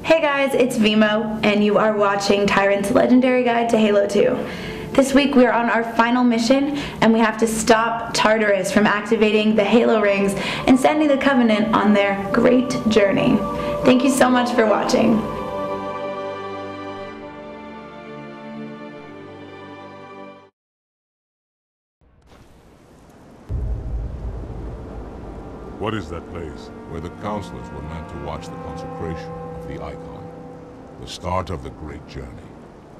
Hey guys, it's Vimo, and you are watching Tyrant's Legendary Guide to Halo 2. This week we are on our final mission, and we have to stop Tartarus from activating the Halo rings and sending the Covenant on their great journey. Thank you so much for watching. What is that place? Where the counselors were meant to watch the consecration of the icon. The start of the great journey.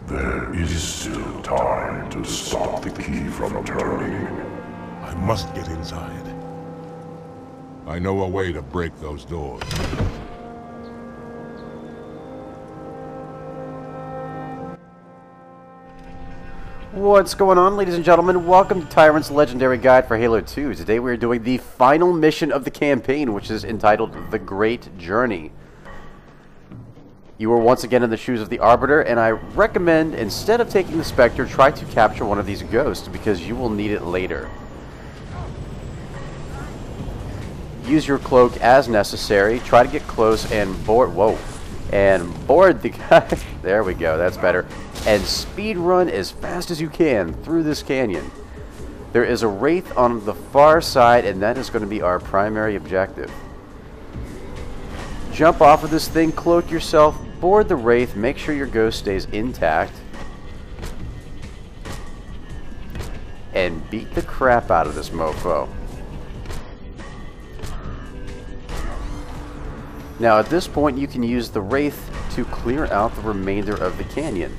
There is still time to stop the key from turning. I must get inside. I know a way to break those doors. What's going on, ladies and gentlemen? Welcome to Tyrant's Legendary Guide for Halo 2. Today we are doing the final mission of the campaign, which is entitled The Great Journey. You are once again in the shoes of the Arbiter, and I recommend, instead of taking the Spectre, try to capture one of these ghosts, because you will need it later. Use your cloak as necessary. Try to get close and board... Whoa. And board the guy. There we go, that's better. And speed run as fast as you can through this canyon. There is a wraith on the far side, and that is going to be our primary objective. Jump off of this thing, cloak yourself, board the wraith, make sure your ghost stays intact, and beat the crap out of this mofo. Now at this point you can use the wraith to clear out the remainder of the canyon.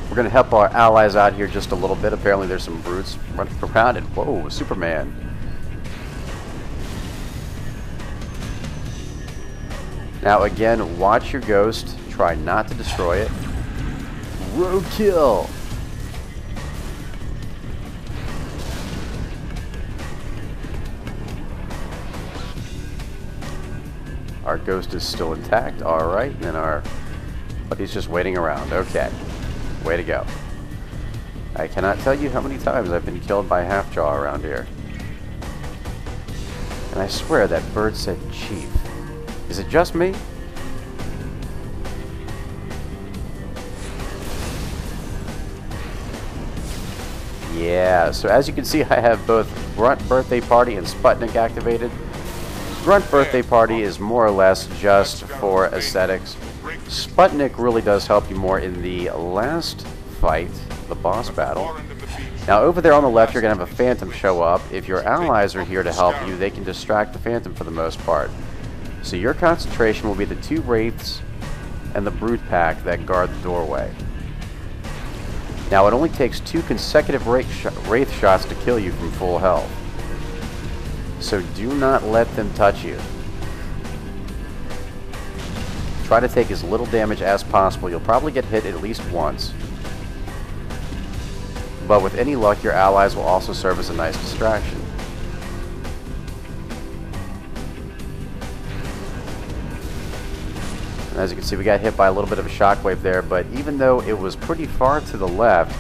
We're going to help our allies out here just a little bit. Apparently there's some brutes running around, and whoa, Superman. Now again, watch your ghost. Try not to destroy it. Roadkill! Our ghost is still intact, alright, and our buddy's just waiting around. Okay, way to go. I cannot tell you how many times I've been killed by Half-Jaw around here. And I swear that bird said Chief. Is it just me? Yeah, so as you can see, I have both Grunt Birthday Party and Sputnik activated. Grunt Birthday Party is more or less just for aesthetics. Sputnik really does help you more in the last fight, the boss battle. Now over there on the left you're going to have a Phantom show up. If your allies are here to help you, they can distract the Phantom for the most part. So your concentration will be the two Wraiths and the Brute Pack that guard the doorway. Now it only takes 2 consecutive Wraith shots to kill you from full health. So do not let them touch you. Try to take as little damage as possible. You'll probably get hit at least once. But with any luck, your allies will also serve as a nice distraction. And as you can see, we got hit by a little bit of a shockwave there, but even though it was pretty far to the left,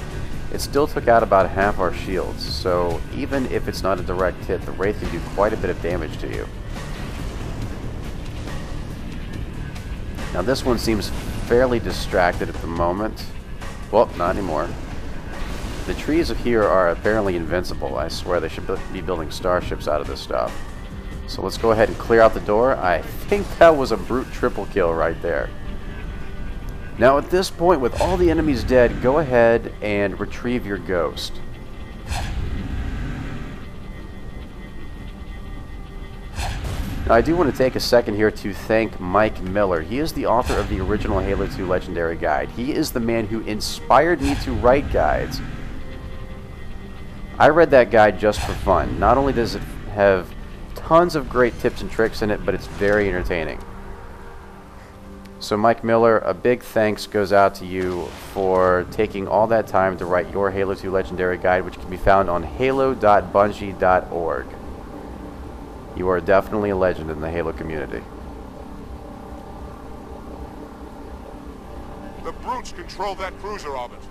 it still took out about half our shields, so even if it's not a direct hit, the Wraith can do quite a bit of damage to you. Now this one seems fairly distracted at the moment. Well, not anymore. The trees here are apparently invincible. I swear they should be building starships out of this stuff. So let's go ahead and clear out the door. I think that was a brute triple kill right there. Now at this point, with all the enemies dead, go ahead and retrieve your ghost. Now I do want to take a second here to thank Mike Miller. He is the author of the original Halo 2 Legendary Guide. He is the man who inspired me to write guides. I read that guide just for fun. Not only does it have tons of great tips and tricks in it, but it's very entertaining. So Mike Miller, a big thanks goes out to you for taking all that time to write your Halo 2 Legendary Guide, which can be found on halo.bungie.org. You are definitely a legend in the Halo community. The brutes control that cruiser, Arbiter.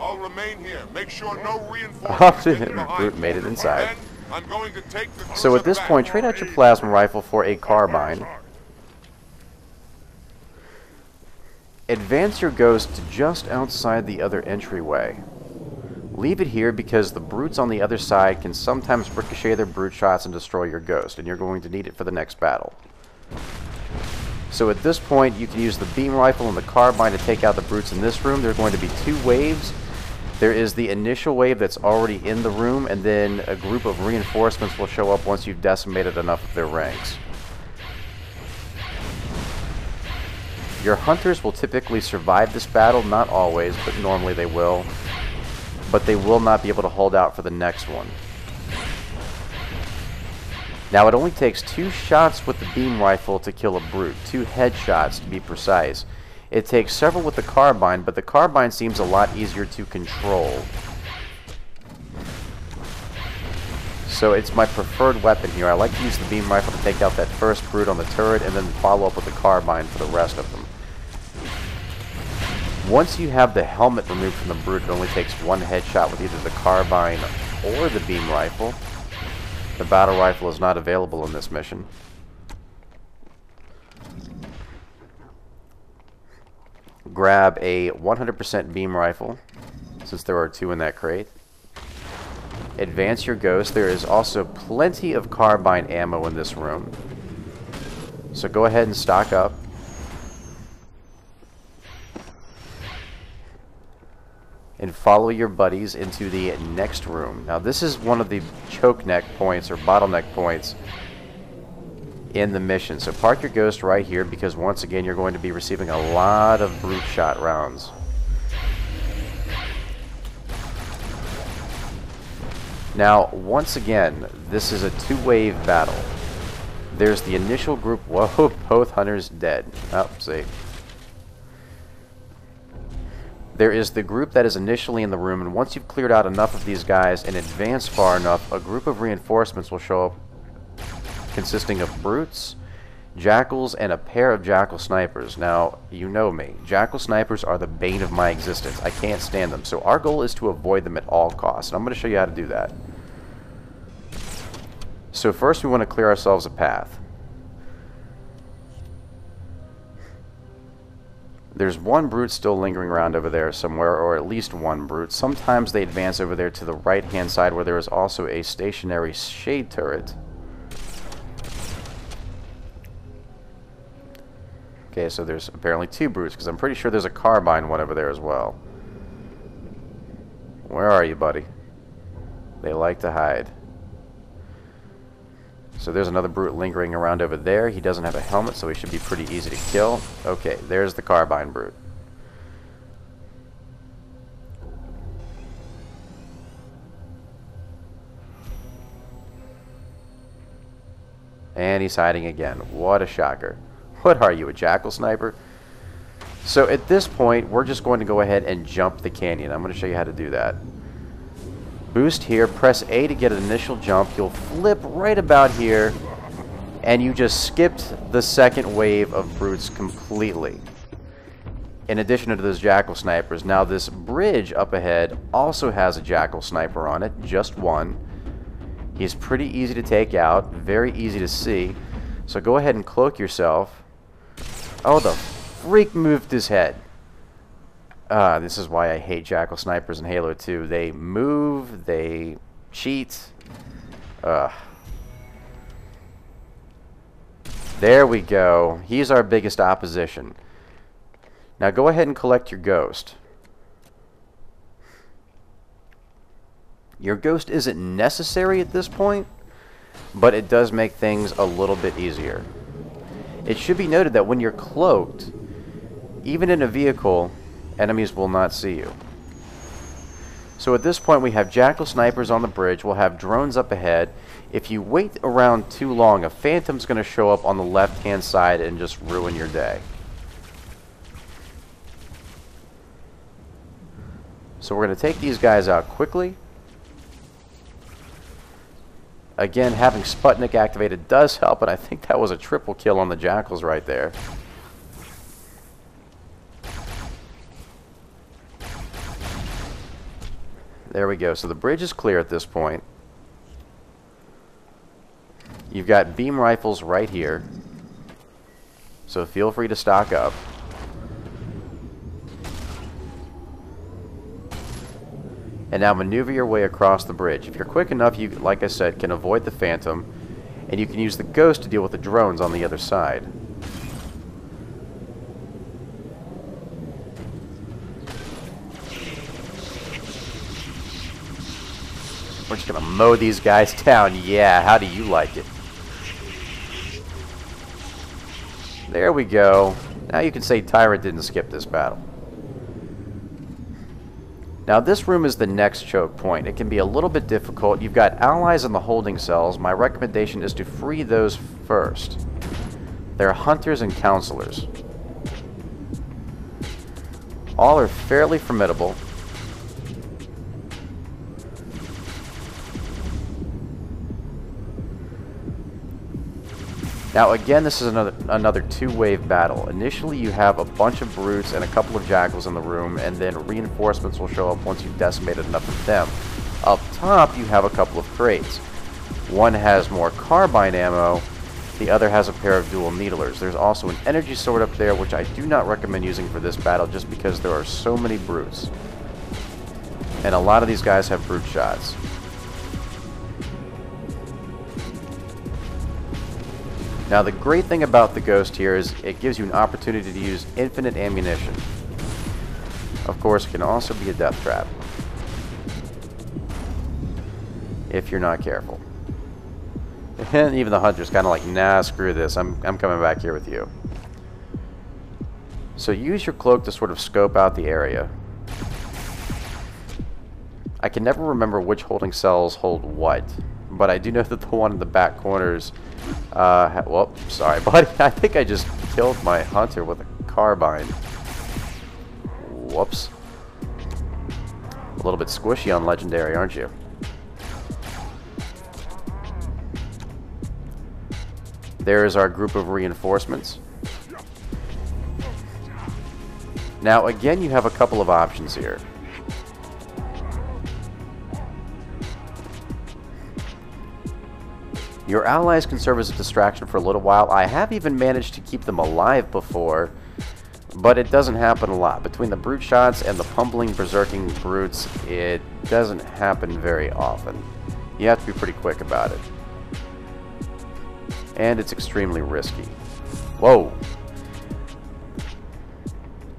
I'll remain here. Make sure no reinforcements get behind Brute me. made it inside. Then, I'm going to take the So at cruiser this back. point, trade out your plasma rifle for a carbine. Advance your ghost to just outside the other entryway. Leave it here because the brutes on the other side can sometimes ricochet their brute shots and destroy your ghost, and you're going to need it for the next battle. So at this point, you can use the beam rifle and the carbine to take out the brutes in this room. There are going to be 2 waves. There is the initial wave that's already in the room, and then a group of reinforcements will show up once you've decimated enough of their ranks. Your hunters will typically survive this battle, not always, but normally they will. But they will not be able to hold out for the next one. Now it only takes 2 shots with the beam rifle to kill a brute, 2 headshots to be precise. It takes several with the carbine, but the carbine seems a lot easier to control. So it's my preferred weapon here. I like to use the beam rifle to take out that first brute on the turret and then follow up with the carbine for the rest of them. Once you have the helmet removed from the brute, it only takes 1 headshot with either the carbine or the beam rifle. The battle rifle is not available in this mission. Grab a 100% beam rifle, since there are 2 in that crate. Advance your ghost. There is also plenty of carbine ammo in this room. So go ahead and stock up. And follow your buddies into the next room. Now this is one of the chokeneck points or bottleneck points in the mission. So park your ghost right here because once again you're going to be receiving a lot of brute shot rounds. Now once again this is a 2-wave battle. There's the initial group. Whoa, both hunters dead. Oh, see. There is the group that is initially in the room, and once you've cleared out enough of these guys and advanced far enough, a group of reinforcements will show up consisting of brutes, jackals, and a pair of jackal snipers. Now, you know me. Jackal snipers are the bane of my existence. I can't stand them. So our goal is to avoid them at all costs, and I'm going to show you how to do that. So first we want to clear ourselves a path. There's 1 brute still lingering around over there somewhere, or at least 1 brute. Sometimes they advance over there to the right-hand side where there is also a stationary shade turret. Okay, so there's apparently 2 brutes, because I'm pretty sure there's a carbine one over there as well. Where are you, buddy? They like to hide. So there's another brute lingering around over there. He doesn't have a helmet, so he should be pretty easy to kill. Okay, there's the carbine brute. And he's hiding again. What a shocker. What are you, a jackal sniper? So at this point, we're just going to go ahead and jump the canyon. I'm going to show you how to do that. Boost here, press A to get an initial jump. You'll flip right about here, and you just skipped the second wave of brutes completely. In addition to those jackal snipers, now this bridge up ahead also has a jackal sniper on it, just 1. He's pretty easy to take out, very easy to see. So go ahead and cloak yourself. Oh, the freak moved his head. This is why I hate jackal snipers in Halo 2. They move, they cheat. There we go. He's our biggest opposition. Now go ahead and collect your ghost. Your ghost isn't necessary at this point, but it does make things a little bit easier. It should be noted that when you're cloaked, even in a vehicle, enemies will not see you. So at this point we have jackal snipers on the bridge, we'll have drones up ahead. If you wait around too long, a phantom's going to show up on the left hand side and just ruin your day. So we're going to take these guys out quickly. Again, having Sputnik activated does help, and I think that was a triple kill on the jackals right there. There we go. So the bridge is clear at this point. You've got beam rifles right here. So feel free to stock up. And now maneuver your way across the bridge. If you're quick enough, you, like I said, can avoid the Phantom. And you can use the Ghost to deal with the drones on the other side. We're just gonna mow these guys down. Yeah, how do you like it? There we go. Now you can say Tyrant didn't skip this battle. Now this room is the next choke point. It can be a little bit difficult. You've got allies in the holding cells. My recommendation is to free those first. They're hunters and counselors. All are fairly formidable. Now again, this is another two-wave battle. Initially you have a bunch of brutes and a couple of jackals in the room, and then reinforcements will show up once you've decimated enough of them. Up top you have a couple of crates. One has more carbine ammo, the other has a pair of dual needlers. There's also an energy sword up there, which I do not recommend using for this battle just because there are so many brutes. And a lot of these guys have brute shots. Now the great thing about the Ghost here is it gives you an opportunity to use infinite ammunition. Of course, it can also be a death trap if you're not careful. And even the hunter's kind of like, nah, screw this, I'm coming back here with you. So use your cloak to sort of scope out the area. I can never remember which holding cells hold what, but I do know that the one in the back corners well, sorry, buddy. I think I just killed my hunter with a carbine. Whoops. A little bit squishy on legendary, aren't you? There is our group of reinforcements. Now, again, you have a couple of options here. Your allies can serve as a distraction for a little while. I have even managed to keep them alive before, but it doesn't happen a lot. Between the brute shots and the pummeling, berserking brutes, it doesn't happen very often. You have to be pretty quick about it. And it's extremely risky. Whoa!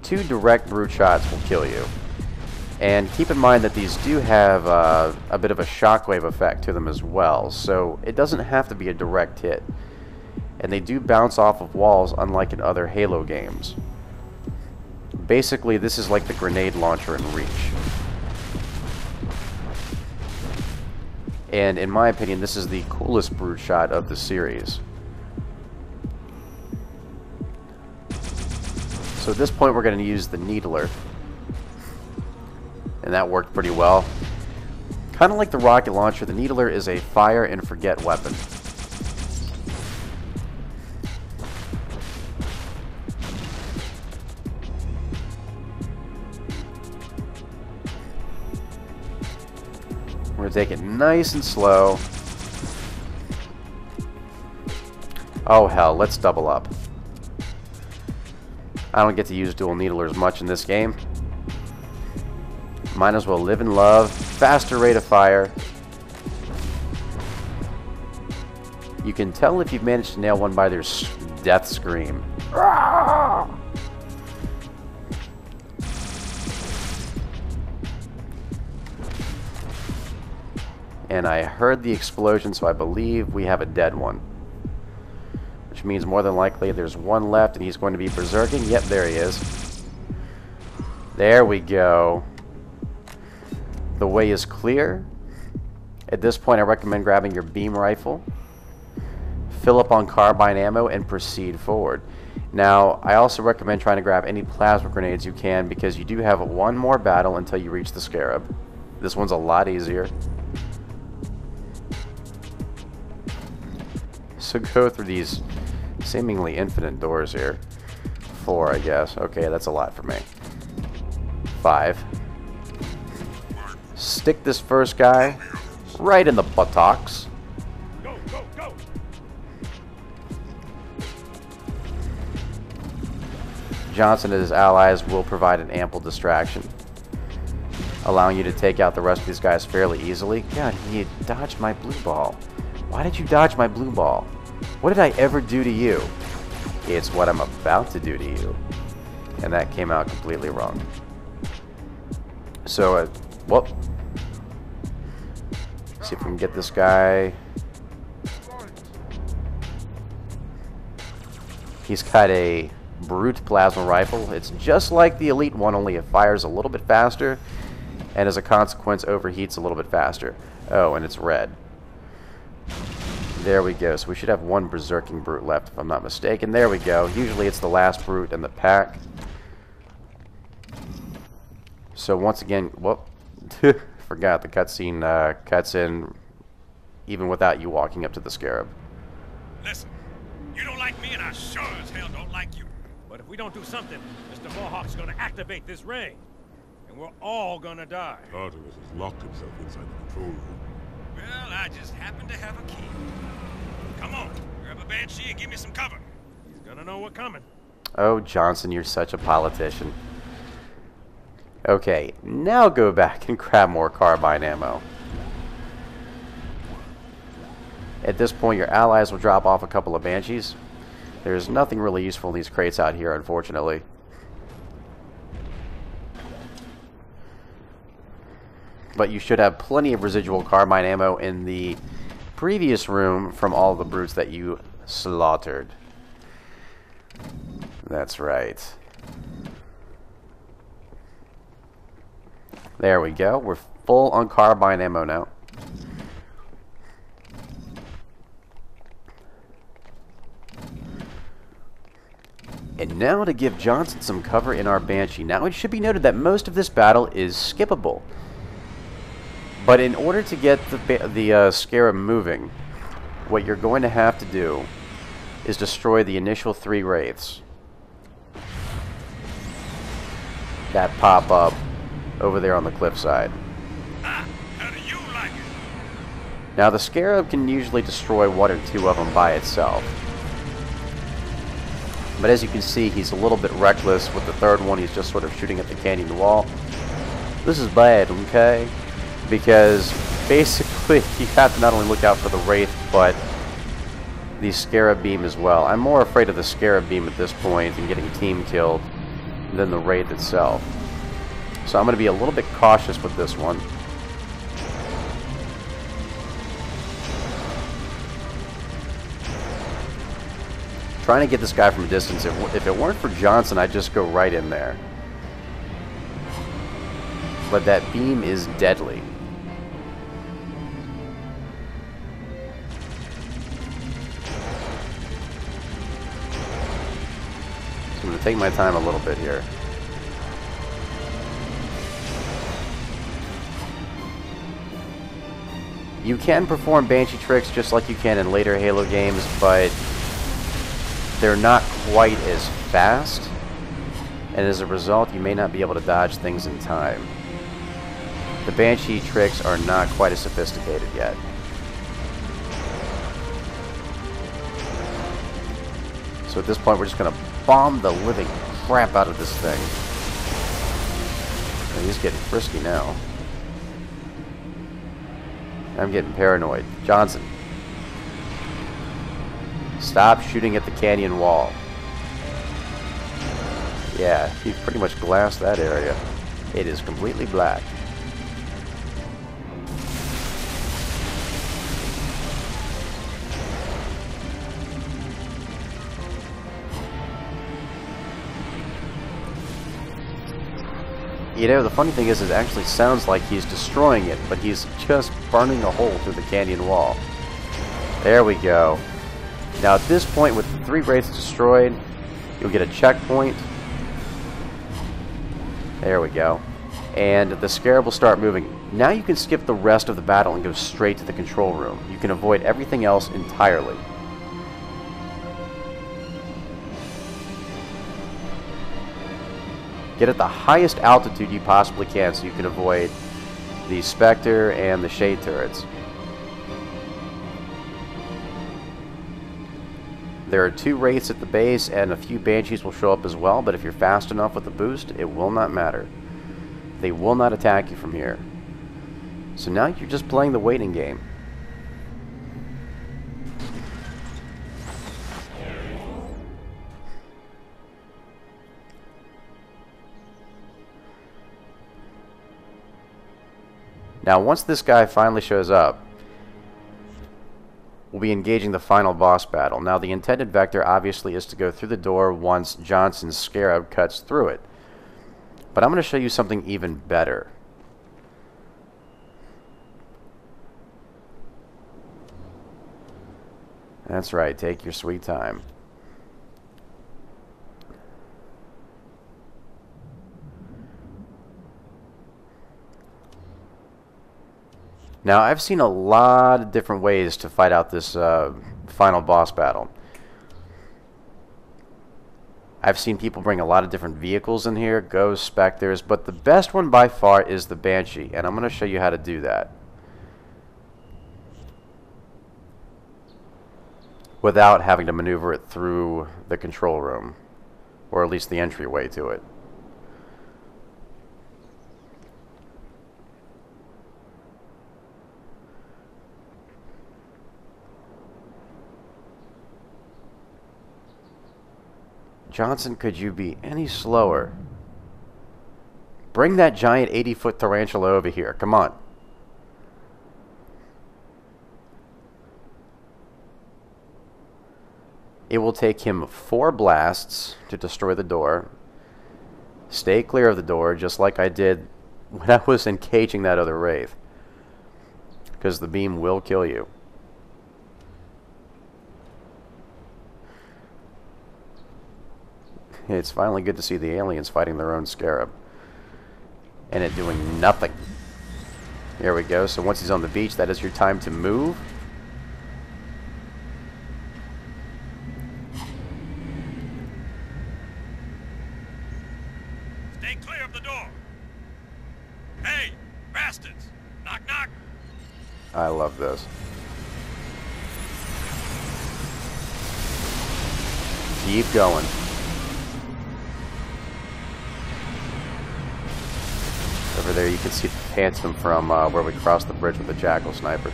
2 direct brute shots will kill you. And keep in mind that these do have a bit of a shockwave effect to them as well, so it doesn't have to be a direct hit. And they do bounce off of walls, unlike in other Halo games. Basically, this is like the grenade launcher in Reach. And in my opinion, this is the coolest brute shot of the series. So at this point, we're going to use the Needler. And that worked pretty well. Kind of like the rocket launcher, the Needler is a fire and forget weapon. We're going to take it nice and slow. Oh hell, let's double up. I don't get to use dual needlers much in this game. Might as well live and love. Faster rate of fire. You can tell if you've managed to nail one by their death scream. And I heard the explosion, so I believe we have a dead one. Which means more than likely there's one left and he's going to be berserking. Yep, there he is. There we go. The way is clear. At this point, I recommend grabbing your beam rifle, fill up on carbine ammo, and proceed forward. Now, I also recommend trying to grab any plasma grenades you can because you do have one more battle until you reach the Scarab. This one's a lot easier. So go through these seemingly infinite doors here. 4, I guess. Okay, that's a lot for me. 5. Stick this first guy right in the buttocks. Go, go, go! Johnson and his allies will provide an ample distraction, allowing you to take out the rest of these guys fairly easily. God, he dodged my blue ball. Why did you dodge my blue ball? What did I ever do to you? It's what I'm about to do to you. And that came out completely wrong. So, whoop. See if we can get this guy. He's got a brute plasma rifle. It's just like the elite one, only it fires a little bit faster, and as a consequence overheats a little bit faster. Oh, and it's red. There we go. So we should have one berserking brute left, if I'm not mistaken. There we go. Usually it's the last brute in the pack. So once again, whoop. Forgot the cutscene cuts in even without you walking up to the Scarab. Listen, you don't like me and I sure as hell don't like you. But if we don't do something, Mr. Mohawk's gonna activate this ring. And we're all gonna die. Tartarus has locked himself inside the control room. Well, I just happen to have a key. Come on, grab a banshee and give me some cover. He's gonna know we're coming. Oh, Johnson, you're such a politician. Okay, now go back and grab more carbine ammo. At this point, your allies will drop off a couple of banshees. There's nothing really useful in these crates out here, unfortunately. But you should have plenty of residual carbine ammo in the previous room from all the brutes that you slaughtered. That's right. There we go. We're full on carbine ammo now. And now to give Johnson some cover in our Banshee. Now it should be noted that most of this battle is skippable. But in order to get the Scarab moving, what you're going to have to do is destroy the initial 3 wraiths that pop up over there on the cliffside. How do you like it? Now the Scarab can usually destroy 1 or 2 of them by itself. But as you can see, he's a little bit reckless. With the 3rd one, he's just sort of shooting at the canyon wall. This is bad, okay? Because basically you have to not only look out for the Wraith, but the Scarab beam as well. I'm more afraid of the Scarab beam at this point and getting team killed than the Wraith itself. So I'm going to be a little bit cautious with this one. Trying to get this guy from a distance. If it weren't for Johnson, I'd just go right in there. But that beam is deadly. So I'm going to take my time a little bit here. You can perform Banshee tricks just like you can in later Halo games, but they're not quite as fast, and as a result, you may not be able to dodge things in time. The Banshee tricks are not quite as sophisticated yet. So at this point, we're just going to bomb the living crap out of this thing. And he's getting frisky now. I'm getting paranoid. Johnson. Stop shooting at the canyon wall. Yeah, he pretty much glassed that area. It is completely black. You know, the funny thing is, it actually sounds like he's destroying it, but he's just burning a hole through the canyon wall. There we go. Now at this point, with the 3 wraiths destroyed, you'll get a checkpoint. There we go. And the Scarab will start moving. Now you can skip the rest of the battle and go straight to the control room. You can avoid everything else entirely. Get at the highest altitude you possibly can so you can avoid the Spectre and the Shade turrets. There are 2 Wraiths at the base, and a few Banshees will show up as well, but if you're fast enough with the boost, it will not matter. They will not attack you from here. So now you're just playing the waiting game. Now, once this guy finally shows up, we'll be engaging the final boss battle. Now, the intended vector obviously is to go through the door once Johnson's Scarab cuts through it. But I'm going to show you something even better. That's right, take your sweet time. Now, I've seen a lot of different ways to fight out this final boss battle. I've seen people bring a lot of different vehicles in here, ghosts, specters, but the best one by far is the Banshee, and I'm going to show you how to do that without having to maneuver it through the control room, or at least the entryway to it. Johnson, could you be any slower? Bring that giant 80-foot tarantula over here. Come on. It will take him 4 blasts to destroy the door. Stay clear of the door, just like I did when I was engaging that other Wraith, because the beam will kill you. It's finally good to see the aliens fighting their own Scarab. And it doing nothing. There we go. So once he's on the beach, that is your time to move. Stay clear of the door. Hey, bastards! Knock, knock! I love this. Keep going. Over there you can see the phantom from where we crossed the bridge with the Jackal sniper.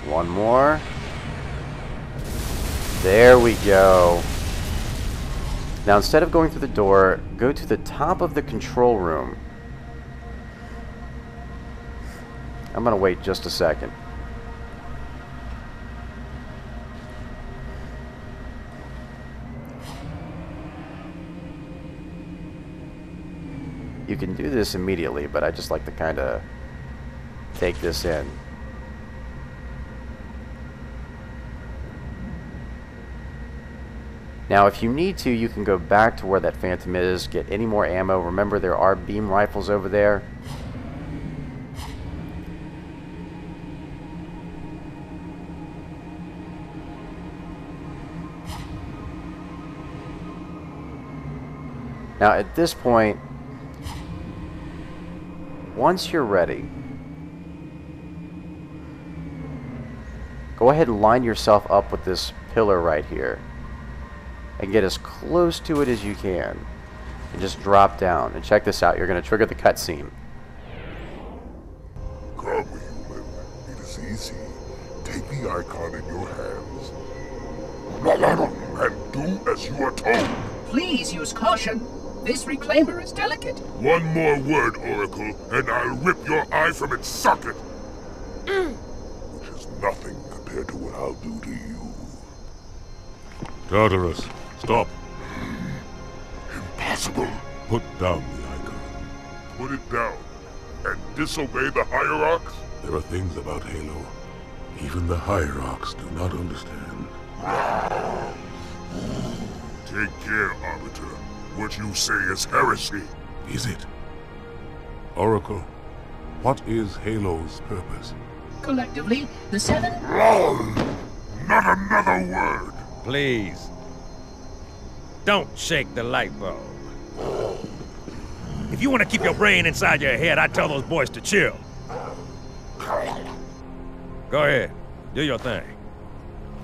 One more. There we go. Now instead of going through the door, go to the top of the control room. I'm going to wait just a second. You can do this immediately, but I just like to kind of take this in. Now, if you need to, you can go back to where that phantom is, get any more ammo. Remember, there are beam rifles over there. Now, at this point, once you're ready, go ahead and line yourself up with this pillar right here and get as close to it as you can and just drop down. And check this out, you're going to trigger the cutscene. Come, human. It is easy. Take the icon in your hands and do as you are told. Please use caution. This reclaimer is delicate. One more word, Oracle, and I'll rip your eye from its socket. Which is nothing compared to what I'll do to you. Tartarus, stop. Impossible. Put down the icon. Put it down and disobey the Hierarchs? There are things about Halo even the Hierarchs do not understand. Take care, Arbiter. What you say is heresy. Is it? Oracle, what is Halo's purpose? Collectively, the 7... Not another word! Please. Don't shake the light bulb. If you want to keep your brain inside your head, I'd tell those boys to chill. Go ahead. Do your thing.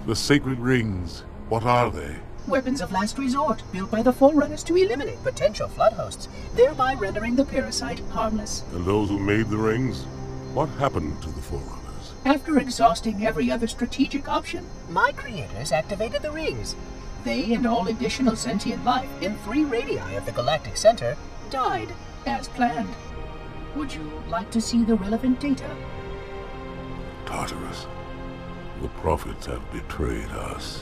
The sacred rings, what are they? Weapons of last resort, built by the Forerunners to eliminate potential flood hosts, thereby rendering the parasite harmless. And those who made the rings? What happened to the Forerunners? After exhausting every other strategic option, my creators activated the rings. They and all additional sentient life in 3 radii of the galactic center died, as planned. Would you like to see the relevant data? Tartarus, the prophets have betrayed us.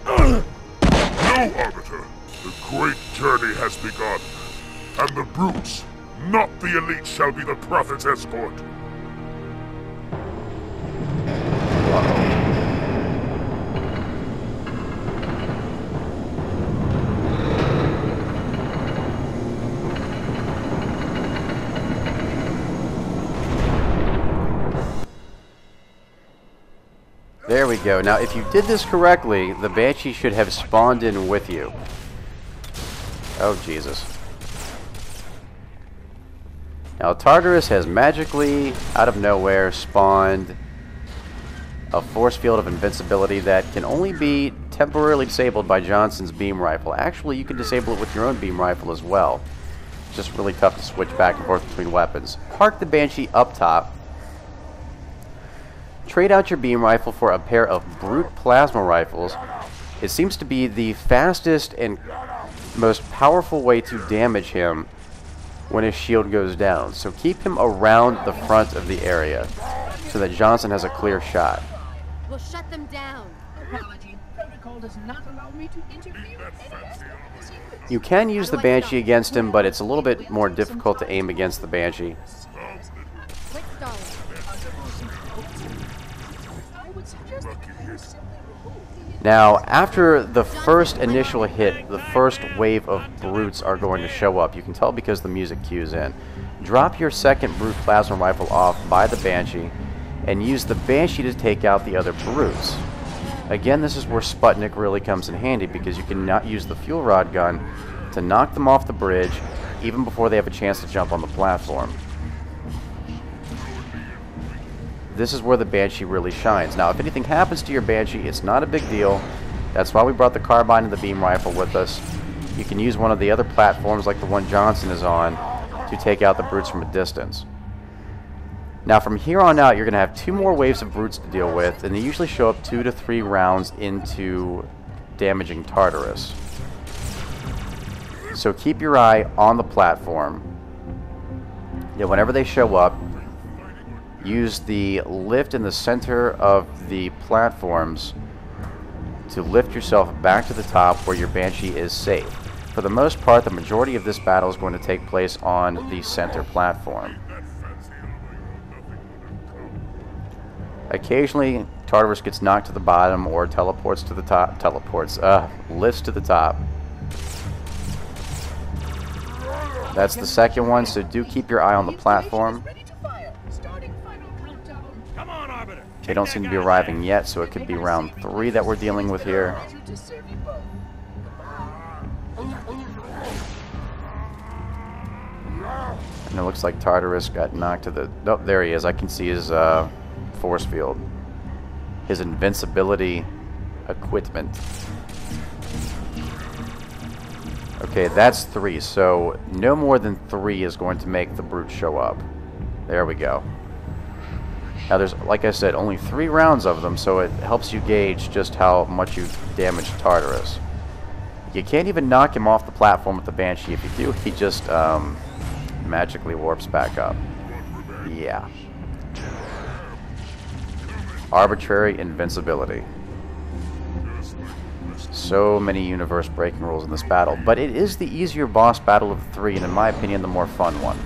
No, Arbiter! The great journey has begun, and the brutes, not the elite, shall be the prophet's escort. There we go. Now, if you did this correctly, the Banshee should have spawned in with you. Oh, Jesus. Now, Tartarus has magically, out of nowhere, spawned a force field of invincibility that can only be temporarily disabled by Johnson's beam rifle. Actually, you can disable it with your own beam rifle as well. It's just really tough to switch back and forth between weapons. Park the Banshee up top. Trade out your beam rifle for a pair of brute plasma rifles. It seems to be the fastest and most powerful way to damage him when his shield goes down. So keep him around the front of the area so that Johnson has a clear shot. We'll shut them down. Apology. Protocol does not allow me to interfere with any aspect of the sequence. You can use the Banshee against him, but it's a little bit more difficult to aim against the Banshee. Quit stalling. I would suggest that you simply remove the Now, after the first initial hit, the first wave of brutes are going to show up. You can tell because the music cues in. Drop your second brute plasma rifle off by the Banshee and use the Banshee to take out the other brutes. Again, this is where Sputnik really comes in handy because you can not use the fuel rod gun to knock them off the bridge even before they have a chance to jump on the platform. This is where the Banshee really shines. Now, if anything happens to your Banshee, it's not a big deal. That's why we brought the carbine and the beam rifle with us. You can use one of the other platforms like the one Johnson is on to take out the brutes from a distance. Now, from here on out, you're going to have 2 more waves of brutes to deal with, and they usually show up 2 to 3 rounds into damaging Tartarus. So keep your eye on the platform. Whenever they show up, use the lift in the center of the platforms to lift yourself back to the top where your Banshee is safe. For the most part, the majority of this battle is going to take place on the center platform. Occasionally, Tartarus gets knocked to the bottom or teleports to the top. Lifts to the top. That's the second one, so do keep your eye on the platform. Come on, Arbiter. They don't seem to be arriving yet, so it could be round 3 that we're dealing with here. And it looks like Tartarus got knocked to the... Oh, there he is. I can see his force field. His invincibility equipment. Okay, that's 3, so no more than 3 is going to make the brute show up. There we go. Now there's, like I said, only 3 rounds of them, so it helps you gauge just how much you've damaged Tartarus. You can't even knock him off the platform with the Banshee. If you do, he just magically warps back up. Yeah. Arbitrary invincibility. So many universe-breaking rules in this battle, but it is the easier boss battle of the 3, and in my opinion, the more fun one.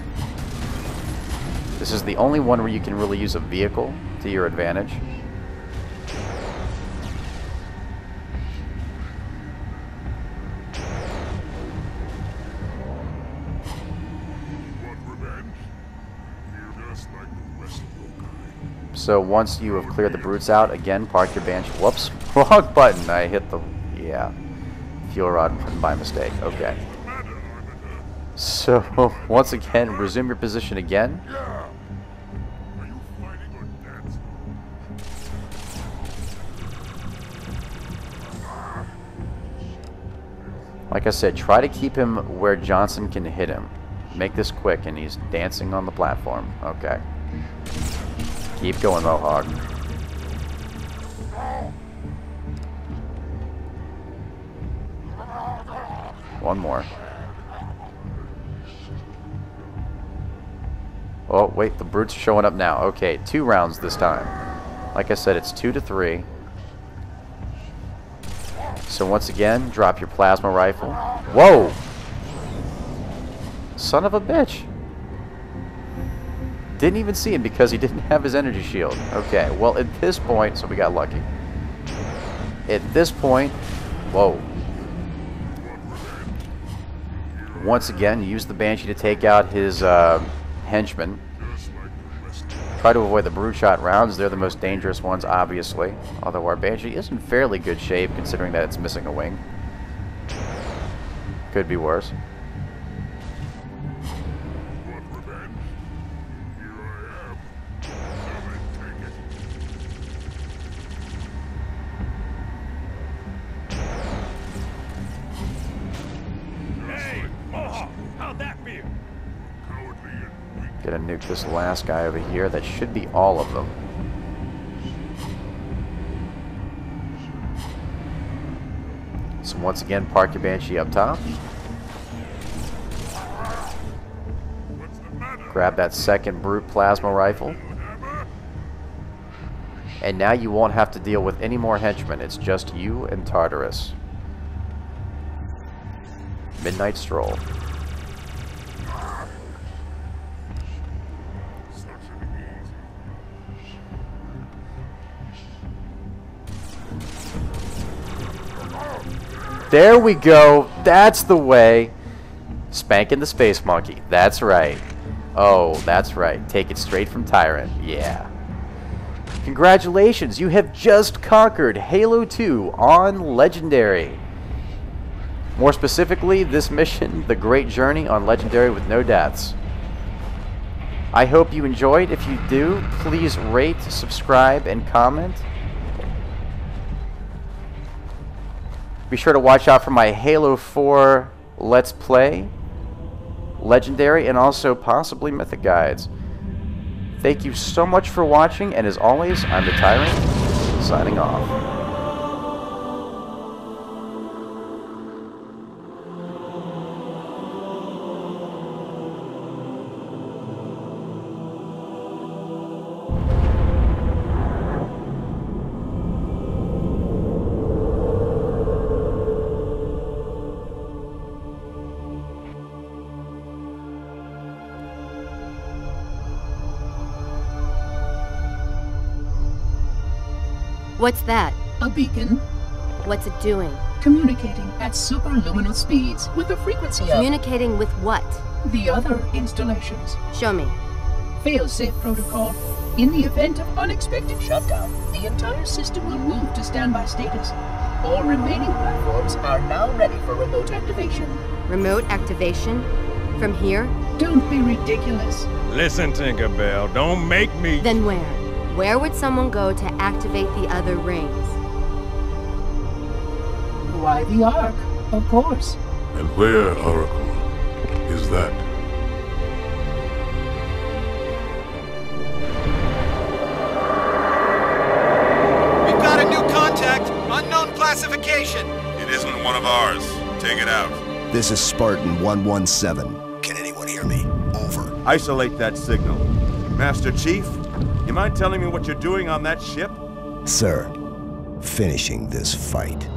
This is the only one where you can really use a vehicle to your advantage. So once you have cleared the brutes out, again, park your Banshee. Whoops, wrong button. I hit the... yeah. Fuel rod by mistake. Okay. So, once again, resume your position again. Yeah. Are you fighting or dancing? Like I said, try to keep him where Johnson can hit him. Make this quick, and he's dancing on the platform. Okay. Keep going, Mohawk. One more. Oh, wait, the brutes are showing up now. Okay, 2 rounds this time. Like I said, it's 2 to 3. So once again, drop your plasma rifle. Whoa! Son of a bitch. Didn't even see him because he didn't have his energy shield. Okay, well at this point, so we got lucky. At this point, whoa. Once again, use the Banshee to take out his henchmen. Try to avoid the brute shot rounds. They're the most dangerous ones, obviously. Although our Banshee is in fairly good shape, considering that it's missing a wing. Could be worse. Hey, Mohawk, how'd that feel? Gonna nuke this last guy over here. That should be all of them. So once again, park your Banshee up top. Grab that second brute plasma rifle. And now you won't have to deal with any more henchmen. It's just you and Tartarus. Midnight Stroll. There we go. That's the way. Spanking the space monkey. That's right. Oh, that's right. Take it straight from Tyrant. Yeah. Congratulations. You have just conquered Halo 2 on Legendary. More specifically, this mission, The Great Journey on Legendary with no deaths. I hope you enjoyed. If you do, please rate, subscribe, and comment. Be sure to watch out for my Halo 4 Let's Play, Legendary, and also possibly Mythic guides. Thank you so much for watching, and as always, I'm the Tyrant, signing off. What's that? A beacon What's it doing? communicating at superluminal speeds with the frequency of Communicating with what? the other installations. Show me. Fail-safe protocol. In the event of unexpected shutdown, the entire system will move to standby status. All remaining platforms are now ready for remote activation. Remote activation? From here? Don't be ridiculous. Listen, Tinkerbell, don't make me... Then where? Where would someone go to activate the other rings? Why the Ark? Of course. And where, Oracle, is that? We've got a new contact. Unknown classification. It isn't one of ours. Take it out. This is Spartan 117. Can anyone hear me? Over. Isolate that signal. Master Chief, you mind telling me what you're doing on that ship? Sir, finishing this fight.